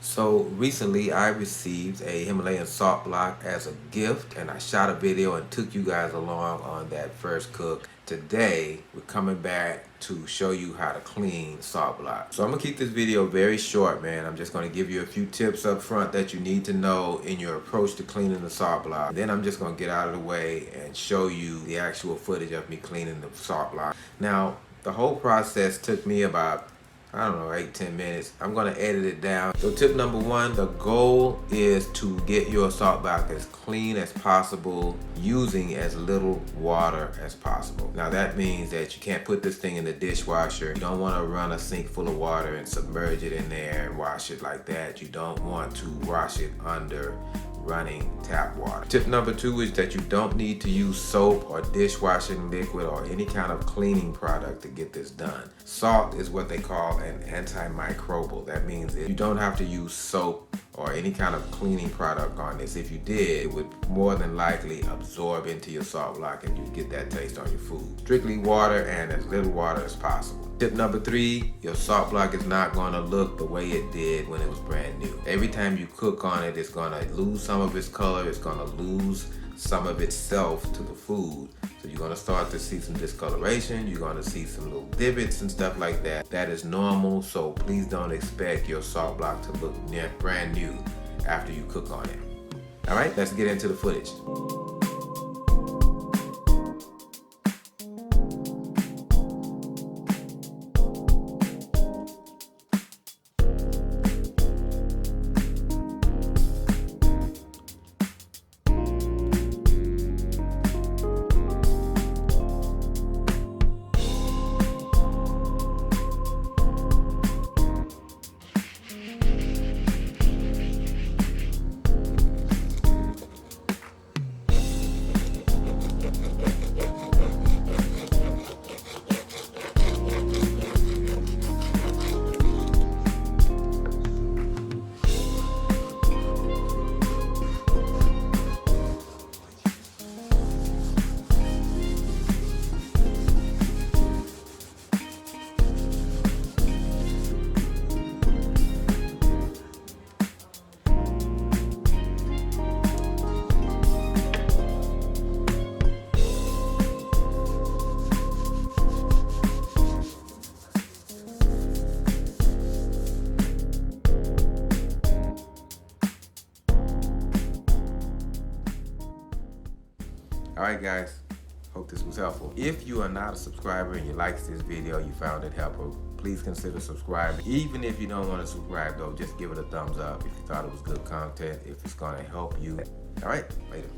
So recently I received a Himalayan Salt Block as a gift, and I shot a video and took you guys along on that first cook. Today we're coming back to show you how to clean salt block. So I'm gonna keep this video very short, man. I'm just gonna give you a few tips up front that you need to know in your approach to cleaning the salt block. Then I'm just gonna get out of the way and show you the actual footage of me cleaning the salt block. Now, the whole process took me about, I don't know, 8-10 minutes. I'm gonna edit it down. So tip number one, the goal is to get your salt block as clean as possible using as little water as possible. Now that means that you can't put this thing in the dishwasher. You don't wanna run a sink full of water and submerge it in there and wash it like that. You don't want to wash it under running tap water. Tip number two is that you don't need to use soap or dishwashing liquid or any kind of cleaning product to get this done. Salt is what they call an antimicrobial. That means that you don't have to use soap or any kind of cleaning product on this. If you did, it would more than likely absorb into your salt block and you'd get that taste on your food. Strictly water and as little water as possible. Tip number three, your salt block is not gonna look the way it did when it was brand new. Every time you cook on it, it's gonna lose some of its color, it's gonna lose some of itself to the food. So you're gonna start to see some discoloration, you're gonna see some little divots and stuff like that. That is normal, so please don't expect your salt block to look brand new after you cook on it. All right, let's get into the footage. Alright guys, hope this was helpful. If you are not a subscriber and you liked this video, you found it helpful, please consider subscribing. Even if you don't want to subscribe though, just give it a thumbs up if you thought it was good content, if it's going to help you. Alright, later.